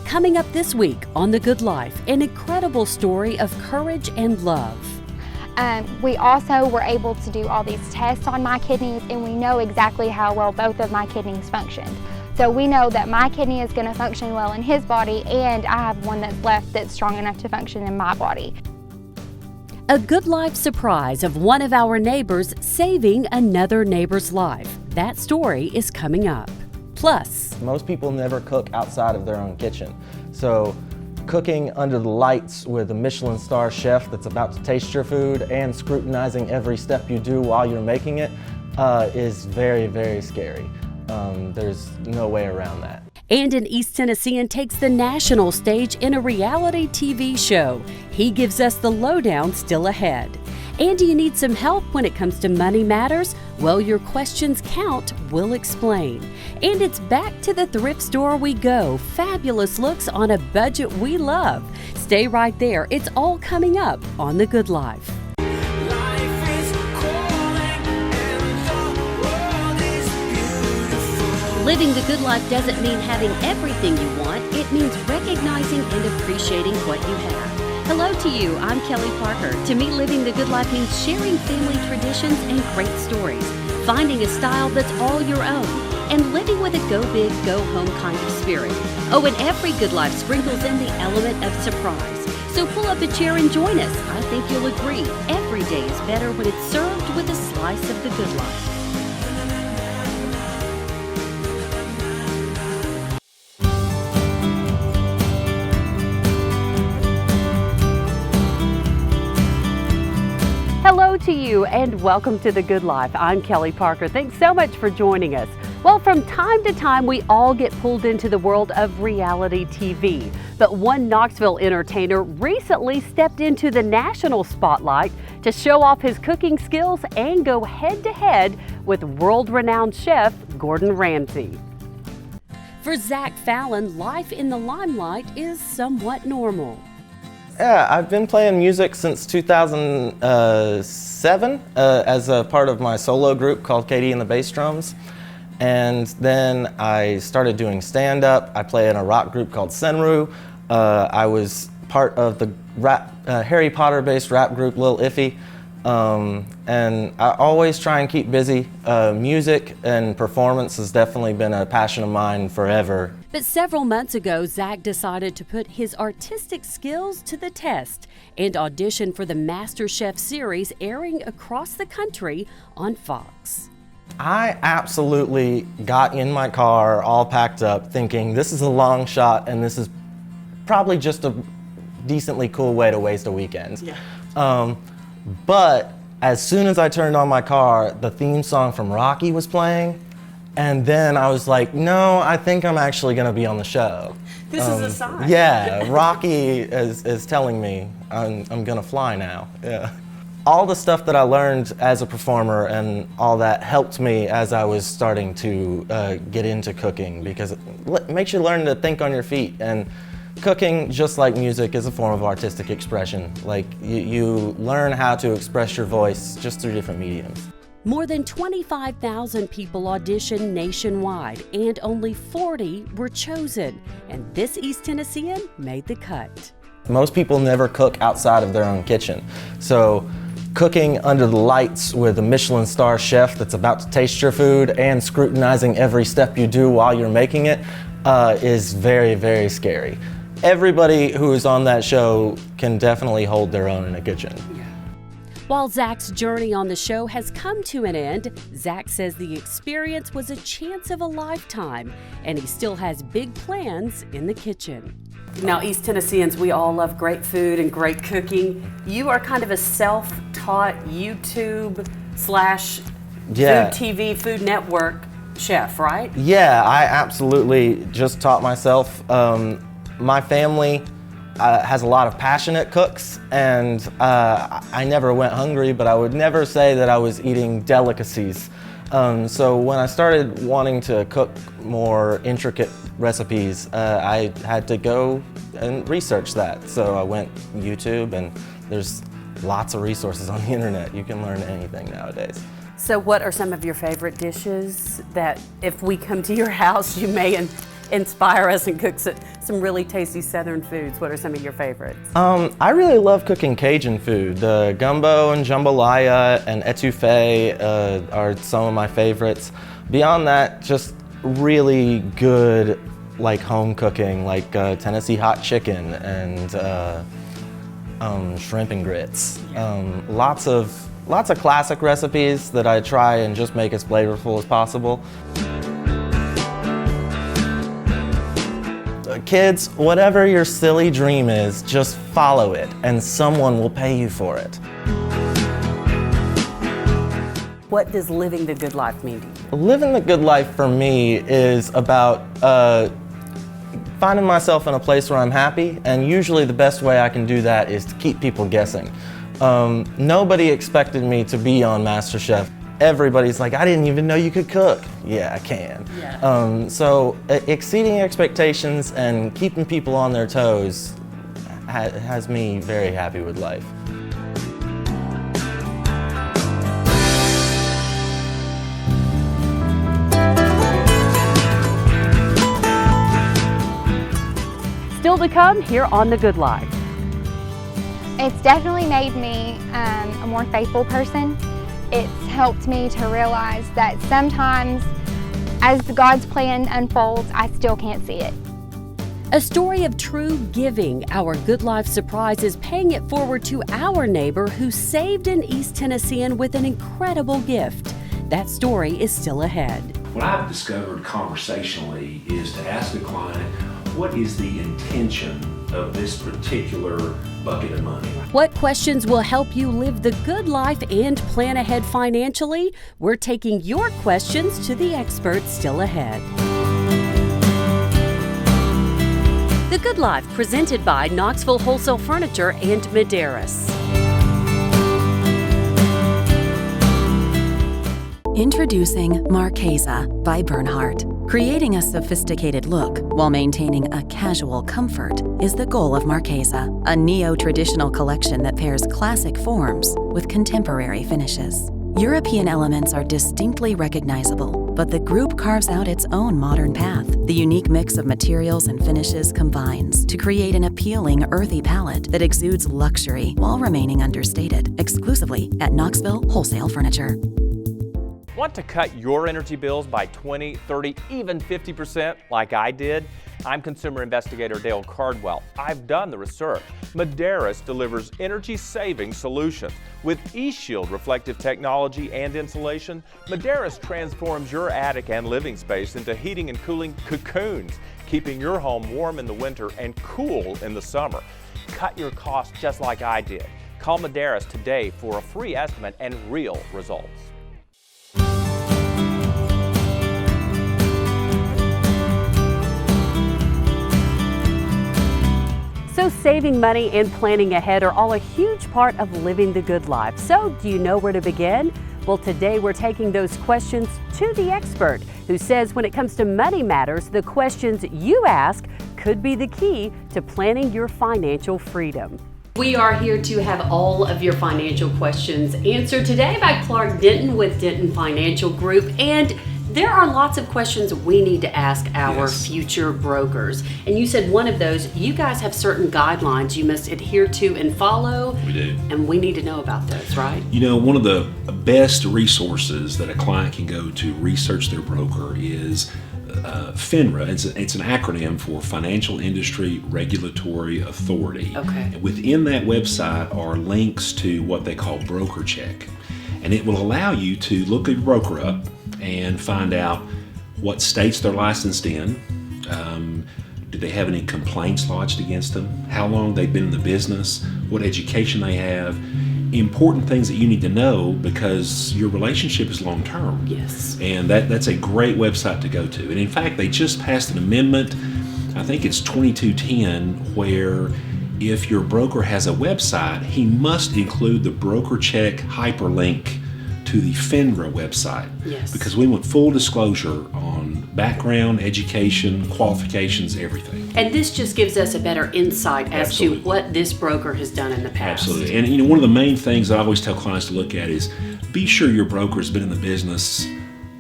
Coming up this week on The Good Life, an incredible story of courage and love. We also were able to do all these tests on my kidneys, and we know exactly how well both of my kidneys functioned. So we know that my kidney is going to function well in his body, and I have one that's left that's strong enough to function in my body. A Good Life surprise of one of our neighbors saving another neighbor's life. That story is coming up. Plus, most people never cook outside of their own kitchen. So cooking under the lights with a Michelin star chef that's about to taste your food and scrutinizing every step you do while you're making it is very, very scary. There's no way around that. And an East Tennessean takes the national stage in a reality TV show. He gives us the lowdown still ahead. And do you need some help when it comes to money matters? Well, your questions count, we'll explain. And it's back to the thrift store we go. Fabulous looks on a budget we love. Stay right there. It's all coming up on The Good Life. Living the good life doesn't mean having everything you want. It means recognizing and appreciating what you have. Hello to you, I'm Kelly Parker. To me, living the good life means sharing family traditions and great stories, finding a style that's all your own, and living with a go big, go home kind of spirit. Oh, and every good life sprinkles in the element of surprise. So pull up a chair and join us. I think you'll agree, every day is better when it's served with a slice of the good life. Hello to you and welcome to The Good Life. I'm Kelly Parker. Thanks so much for joining us. Well, from time to time, we all get pulled into the world of reality TV. But one Knoxville entertainer recently stepped into the national spotlight to show off his cooking skills and go head-to-head with world-renowned chef Gordon Ramsay. For Zach Fallon, life in the limelight is somewhat normal. Yeah, I've been playing music since 2007 as a part of my solo group called Katie and the Bass Drums. And then I started doing stand-up. I play in a rock group called Senru. I was part of the Harry Potter-based rap group Lil Iffy. And I always try and keep busy. Music and performance has definitely been a passion of mine forever. But several months ago, Zach decided to put his artistic skills to the test and audition for the MasterChef series airing across the country on Fox. I absolutely got in my car all packed up thinking this is a long shot and this is probably just a decently cool way to waste a weekend. Yeah. But as soon as I turned on my car, the theme song from Rocky was playing. And then I was like, no, I think I'm actually going to be on the show. This is a sign. Yeah, Rocky is telling me I'm going to fly now. Yeah. All the stuff that I learned as a performer and all that helped me as I was starting to get into cooking, because it makes you learn to think on your feet. And cooking, just like music, is a form of artistic expression. Like you learn how to express your voice just through different mediums. More than 25,000 people auditioned nationwide, and only 40 were chosen. And this East Tennessean made the cut. Most people never cook outside of their own kitchen. So cooking under the lights with a Michelin star chef that's about to taste your food and scrutinizing every step you do while you're making it is very, very scary. Everybody who is on that show can definitely hold their own in a kitchen. While Zach's journey on the show has come to an end, Zach says the experience was a chance of a lifetime, and he still has big plans in the kitchen. Now, East Tennesseans, we all love great food and great cooking. You are kind of a self-taught YouTube / Food TV, Food Network chef, right? Yeah, I absolutely just taught myself. My family has a lot of passionate cooks, and I never went hungry, but I would never say that I was eating delicacies. So when I started wanting to cook more intricate recipes, I had to go and research that. So I went YouTube, and there's lots of resources on the internet. You can learn anything nowadays. So what are some of your favorite dishes that if we come to your house, you may inspire us and cook some really tasty Southern foods. What are some of your favorites? I really love cooking Cajun food. The gumbo and jambalaya and etouffee are some of my favorites. Beyond that, just really good like home cooking, like Tennessee hot chicken and shrimp and grits. Lots of classic recipes that I try and just make as flavorful as possible. Kids, whatever your silly dream is, just follow it and someone will pay you for it. What does living the good life mean to you? Living the good life for me is about finding myself in a place where I'm happy, and usually the best way I can do that is to keep people guessing. Nobody expected me to be on MasterChef. Everybody's like, I didn't even know you could cook. Yeah, I can. Yeah. So exceeding expectations and keeping people on their toes has me very happy with life. Still to come here on The Good Life. It's definitely made me a more faithful person. It's helped me to realize that sometimes as God's plan unfolds, I still can't see it. A story of true giving. Our Good Life surprise is paying it forward to our neighbor who saved an East Tennessean with an incredible gift. That story is still ahead. What I've discovered conversationally is to ask the client, what is the intention of this particular bucket of money? What questions will help you live the good life and plan ahead financially? We're taking your questions to the experts still ahead. The Good Life, presented by Knoxville Wholesale Furniture and Medeiros. Introducing Marchesa by Bernhardt. Creating a sophisticated look while maintaining a casual comfort is the goal of Marchesa, a neo-traditional collection that pairs classic forms with contemporary finishes. European elements are distinctly recognizable, but the group carves out its own modern path. The unique mix of materials and finishes combines to create an appealing, earthy palette that exudes luxury while remaining understated, exclusively at Knoxville Wholesale Furniture. Want to cut your energy bills by 20, 30, even 50% like I did? I'm consumer investigator Dale Cardwell. I've done the research. Medeiros delivers energy-saving solutions. With eShield reflective technology and insulation, Medeiros transforms your attic and living space into heating and cooling cocoons, keeping your home warm in the winter and cool in the summer. Cut your costs just like I did. Call Medeiros today for a free estimate and real results. So saving money and planning ahead are all a huge part of living the good life. So do you know where to begin? Well, today we're taking those questions to the expert who says when it comes to money matters, the questions you ask could be the key to planning your financial freedom. We are here to have all of your financial questions answered today by Clark Denton with Denton Financial Group. And there are lots of questions we need to ask our future brokers. And you said one of those, you guys have certain guidelines you must adhere to and follow. We do. And we need to know about those, right? You know, one of the best resources that a client can go to research their broker is FINRA. It's an acronym for Financial Industry Regulatory Authority. Okay. And within that website are links to what they call Broker Check. And it will allow you to look your broker up and find out what states they're licensed in, do they have any complaints lodged against them, how long they've been in the business, what education they have, important things that you need to know because your relationship is long term. Yes. And that's a great website to go to. And in fact, they just passed an amendment, I think it's 2210, where if your broker has a website, he must include the Broker Check hyperlink to the FINRA website. Yes. Because we want full disclosure on background, education, qualifications, everything. And this just gives us a better insight as Absolutely. to what this broker has done in the past. Absolutely. And you know, one of the main things I always tell clients to look at is be sure your broker has been in the business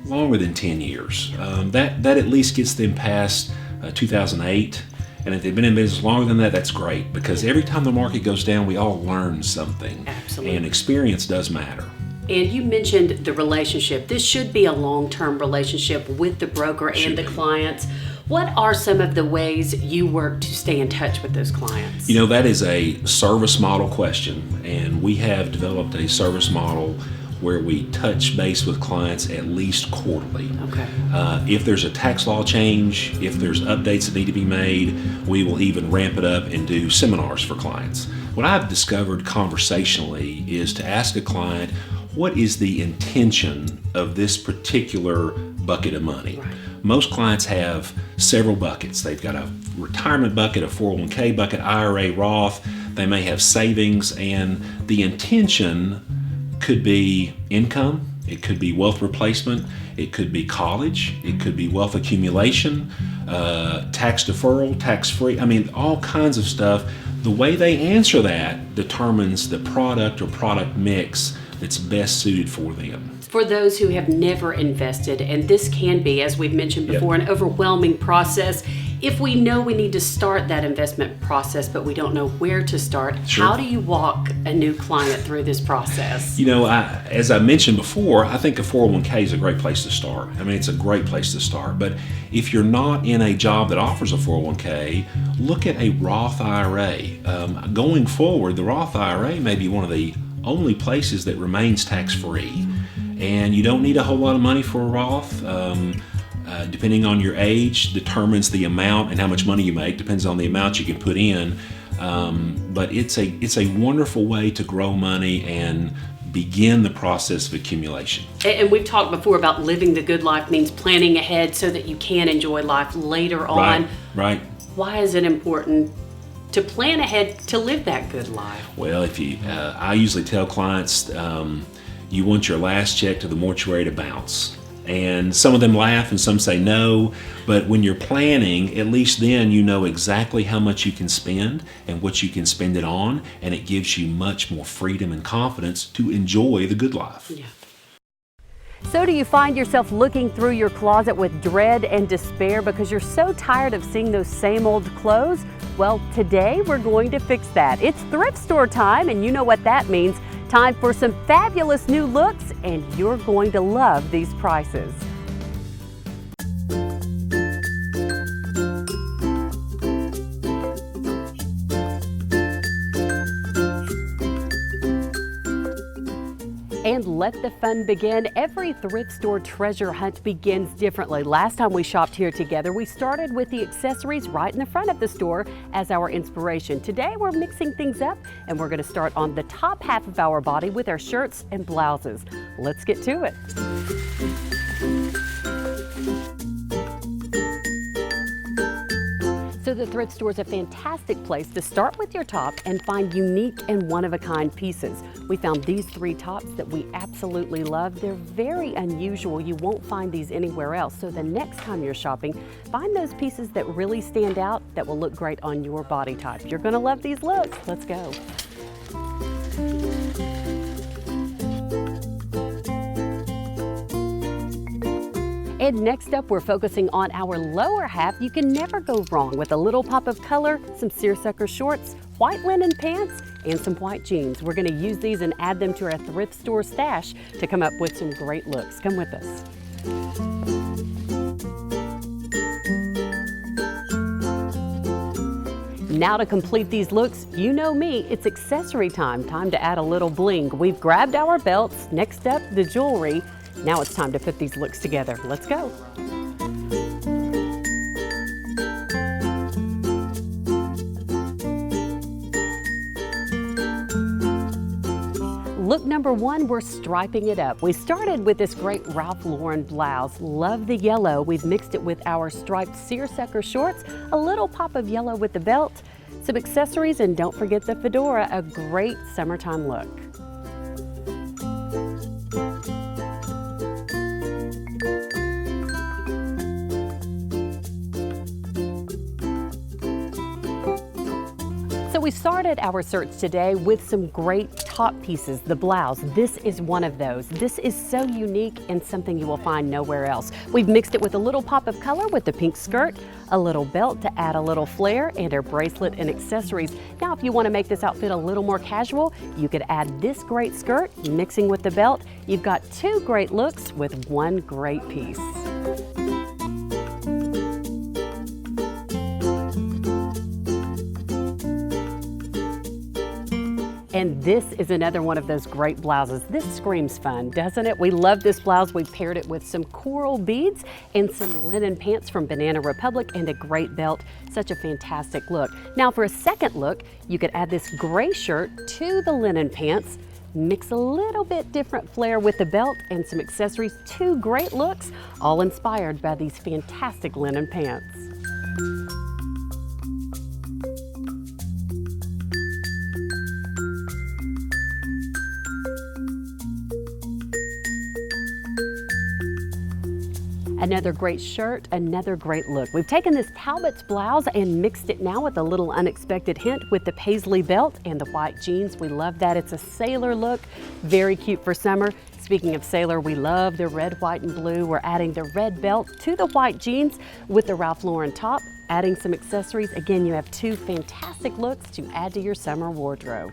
longer than 10 years. That at least gets them past 2008. And if they've been in business longer than that, that's great, because every time the market goes down, we all learn something. Absolutely. And experience does matter. And you mentioned the relationship. This should be a long-term relationship with the broker and the clients. What are some of the ways you work to stay in touch with those clients? You know, that is a service model question, and we have developed a service model where we touch base with clients at least quarterly. Okay. If there's a tax law change, if there's updates that need to be made, we will even ramp it up and do seminars for clients. What I've discovered conversationally is to ask a client, what is the intention of this particular bucket of money? Right. Most clients have several buckets. They've got a retirement bucket, a 401k bucket, IRA, Roth. They may have savings, and the intention could be income, it could be wealth replacement, it could be college, it could be wealth accumulation, tax deferral, tax-free, I mean, all kinds of stuff. The way they answer that determines the product or product mix that's best suited for them. For those who have never invested, and this can be, as we've mentioned before, an overwhelming process, if we know we need to start that investment process, but we don't know where to start, Sure. How do you walk a new client through this process? You know, as I mentioned before, I think a 401k is a great place to start. I mean, it's a great place to start. But if you're not in a job that offers a 401k, look at a Roth IRA. Going forward, the Roth IRA may be one of the only places that remains tax-free. And you don't need a whole lot of money for a Roth. Depending on your age, determines the amount and how much money you make, depends on the amount you can put in. But it's a wonderful way to grow money and begin the process of accumulation. And we've talked before about living the good life means planning ahead so that you can enjoy life later on. Right. Why is it important to plan ahead to live that good life? Well, I usually tell clients, you want your last check to the mortuary to bounce. And some of them laugh and some say no, but when you're planning, at least then you know exactly how much you can spend and what you can spend it on, and it gives you much more freedom and confidence to enjoy the good life. Yeah. So do you find yourself looking through your closet with dread and despair because you're so tired of seeing those same old clothes? Well, today we're going to fix that. It's thrift store time, and you know what that means. Time for some fabulous new looks, and you're going to love these prices. And let the fun begin. Every thrift store treasure hunt begins differently. Last time we shopped here together, we started with the accessories right in the front of the store as our inspiration. Today we're mixing things up, and we're going to start on the top half of our body with our shirts and blouses. Let's get to it. So the thrift store is a fantastic place to start with your top and find unique and one-of-a-kind pieces. We found these 3 tops that we absolutely love. They're very unusual. You won't find these anywhere else. So the next time you're shopping, find those pieces that really stand out that will look great on your body type. You're going to love these looks. Let's go. And next up, we're focusing on our lower half. You can never go wrong with a little pop of color, some seersucker shorts, white linen pants, and some white jeans. We're going to use these and add them to our thrift store stash to come up with some great looks. Come with us. Now to complete these looks, you know me, it's accessory time. Time to add a little bling. We've grabbed our belts. Next up, the jewelry. Now it's time to put these looks together. Let's go. Look number 1, we're striping it up. We started with this great Ralph Lauren blouse. Love the yellow. We've mixed it with our striped seersucker shorts, a little pop of yellow with the belt, some accessories, and don't forget the fedora, a great summertime look. So we we started our search today with some great top pieces, the blouse. This is one of those. This is so unique and something you will find nowhere else. We've mixed it with a little pop of color with the pink skirt, a little belt to add a little flair, and a bracelet and accessories. Now, if you want to make this outfit a little more casual, you could add this great skirt, mixing with the belt. You've got two great looks with one great piece. And this is another one of those great blouses. This screams fun, doesn't it? We love this blouse. We paired it with some coral beads and some linen pants from Banana Republic and a great belt. Such a fantastic look. Now for a second look, you could add this gray shirt to the linen pants, mix a little bit different flair with the belt and some accessories. Two great looks, all inspired by these fantastic linen pants. Another great shirt, another great look. We've taken this Talbot's blouse and mixed it now with a little unexpected hint with the paisley belt and the white jeans. We love that. It's a sailor look, very cute for summer. Speaking of sailor, we love the red, white, and blue. We're adding the red belt to the white jeans with the Ralph Lauren top, adding some accessories. Again, you have two fantastic looks to add to your summer wardrobe.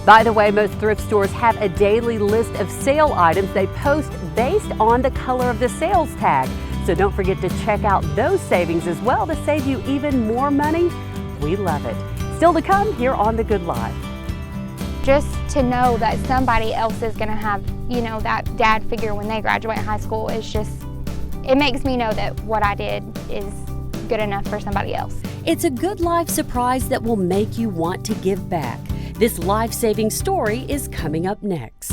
By the way, most thrift stores have a daily list of sale items they post based on the color of the sales tag. So don't forget to check out those savings as well to save you even more money. We love it. Still to come here on The Good Life. Just to know that somebody else is going to have, you know, that dad figure when they graduate high school is just, it makes me know that what I did is good enough for somebody else. It's a Good Life surprise that will make you want to give back. This life-saving story is coming up next.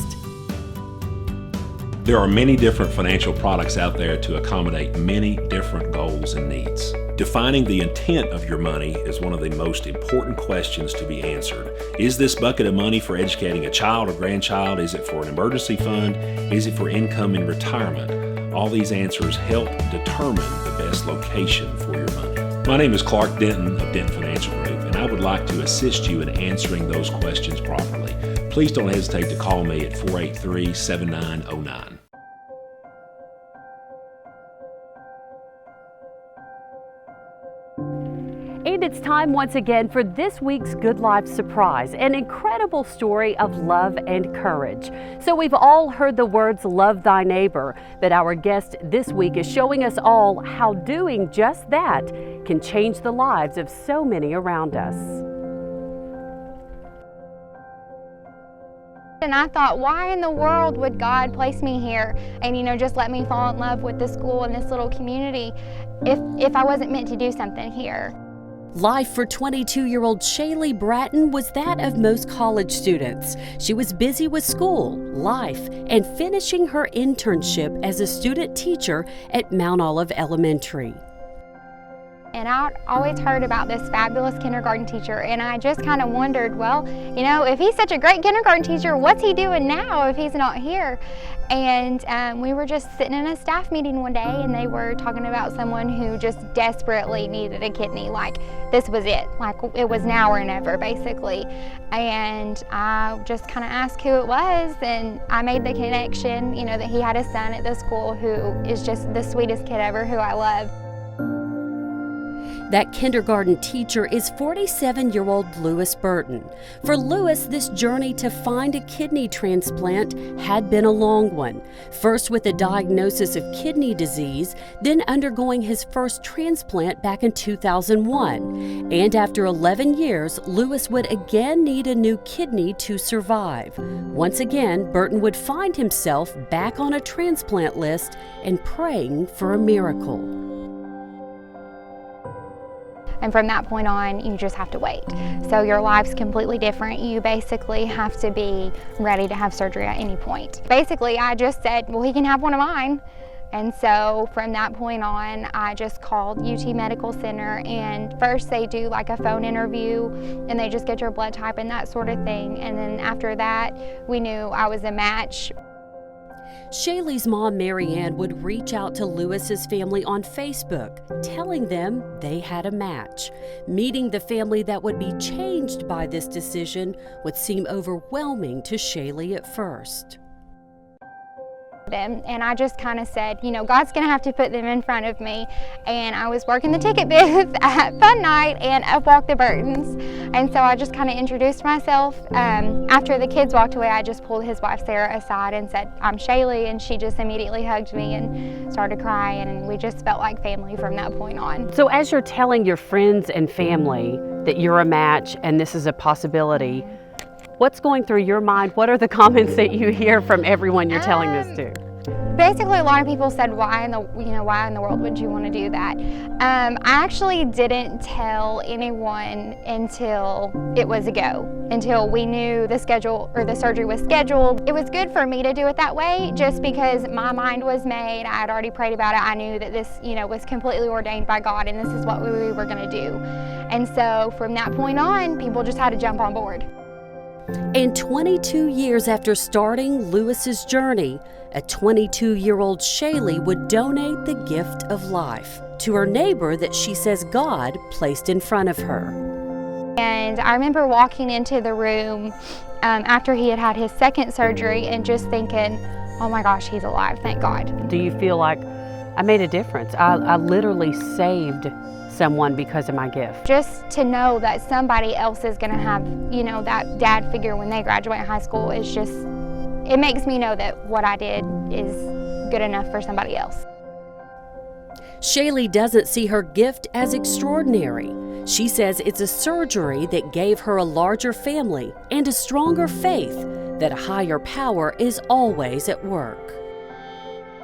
There are many different financial products out there to accommodate many different goals and needs. Defining the intent of your money is one of the most important questions to be answered. Is this bucket of money for educating a child or grandchild? Is it for an emergency fund? Is it for income in retirement? All these answers help determine the best location for your money. My name is Clark Denton of Denton Financial Group, and I would like to assist you in answering those questions properly. Please don't hesitate to call me at 483-7909. And it's time once again for this week's Good Life surprise, an incredible story of love and courage. So we've all heard the words, love thy neighbor, but our guest this week is showing us all how doing just that can change the lives of so many around us. And I thought, why in the world would God place me here and, you know, just let me fall in love with this school and this little community if I wasn't meant to do something here? Life for 22-year-old Shaylee Bratton was that of most college students. She was busy with school, life, and finishing her internship as a student teacher at Mount Olive Elementary. And I always heard about this fabulous kindergarten teacher, and I just kind of wondered, well, you know, if he's such a great kindergarten teacher, what's he doing now if he's not here? And we were just sitting in a staff meeting one day, and they were talking about someone who just desperately needed a kidney. Like, this was it. Like, it was now or never, basically. And I just kind of asked who it was, and I made the connection, you know, that he had a son at the school who is just the sweetest kid ever, who I love. That kindergarten teacher is 47-year-old Lewis Burton. For Lewis, this journey to find a kidney transplant had been a long one. First with a diagnosis of kidney disease, then undergoing his first transplant back in 2001. And after 11 years, Lewis would again need a new kidney to survive. Once again, Burton would find himself back on a transplant list and praying for a miracle. And from that point on, you just have to wait. So your life's completely different. You basically have to be ready to have surgery at any point. Basically, I just said, well, he can have one of mine. And so from that point on, I just called UT Medical Center, and first they do like a phone interview and they just get your blood type and that sort of thing. And then after that, we knew I was a match. Shaylee's mom, Mary Ann, would reach out to Lewis's family on Facebook, telling them they had a match. Meeting the family that would be changed by this decision would seem overwhelming to Shaylee at first. And I just kind of said, you know, God's gonna have to put them in front of me. And I was working the ticket booth at Fun Night and Up Walk the Burtons. And so I just kind of introduced myself. After the kids walked away, I just pulled his wife Sarah aside and said, I'm Shaylee, and she just immediately hugged me and started crying, and we just felt like family from that point on. So as you're telling your friends and family that you're a match and this is a possibility, what's going through your mind? What are the comments that you hear from everyone you're telling this to? Basically, a lot of people said, why in the world would you want to do that? I actually didn't tell anyone until it was a go, until we knew the schedule or the surgery was scheduled. It was good for me to do it that way just because my mind was made. I had already prayed about it. I knew that this, was completely ordained by God, and this is what we were going to do. And so from that point on, people just had to jump on board. And 22 years after starting Lewis's journey, a 22-year-old Shaylee would donate the gift of life to her neighbor that she says God placed in front of her. And I remember walking into the room after he had had his second surgery and just thinking, oh my gosh, he's alive, thank God. Do you feel like I made a difference? I literally saved someone because of my gift. Just to know that somebody else is going to have, that dad figure when they graduate high school is just, it makes me know that what I did is good enough for somebody else. Shaylee doesn't see her gift as extraordinary. She says it's a surgery that gave her a larger family and a stronger faith that a higher power is always at work.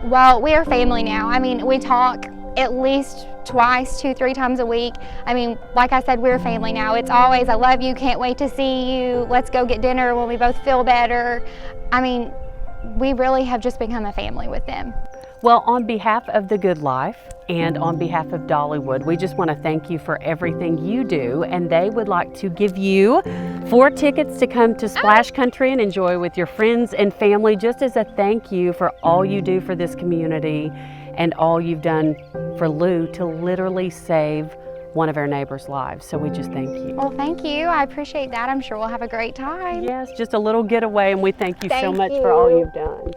Well, we are family now. I mean, we talk at least twice, 2-3 times a week. I mean, like I said, we're family now. It's always, I love you, can't wait to see you, let's go get dinner when we both feel better. I mean, we really have just become a family with them. Well, on behalf of The Good Life and on behalf of Dollywood, we just want to thank you for everything you do, and they would like to give you 4 tickets to come to Splash Country and enjoy with your friends and family, just as a thank you for all you do for this community and all you've done for Lou to literally save one of our neighbors' lives. So we just thank you. Well, thank you. I appreciate that. I'm sure we'll have a great time. Yes, just a little getaway, and we thank you so much for all you've done.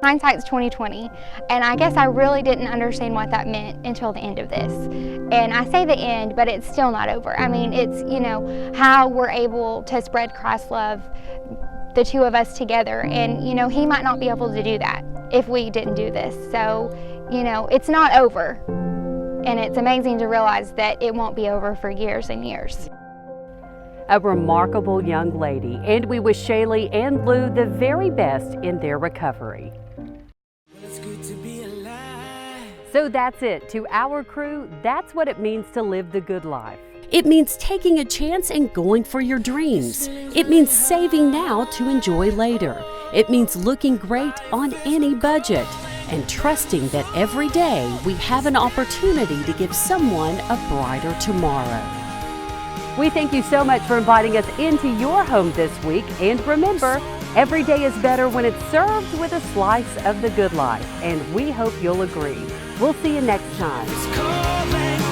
Hindsight's 20/20, and I guess I really didn't understand what that meant until the end of this. And I say the end, but it's still not over. I mean, it's, how we're able to spread Christ's love, the two of us together. And, he might not be able to do that if we didn't do this. So, it's not over. And it's amazing to realize that it won't be over for years and years. A remarkable young lady, and we wish Shaylee and Lou the very best in their recovery. So that's it. To our crew, that's what it means to live the good life. It means taking a chance and going for your dreams. It means saving now to enjoy later. It means looking great on any budget and trusting that every day we have an opportunity to give someone a brighter tomorrow. We thank you so much for inviting us into your home this week. And remember, every day is better when it's served with a slice of the good life. And we hope you'll agree. We'll see you next time.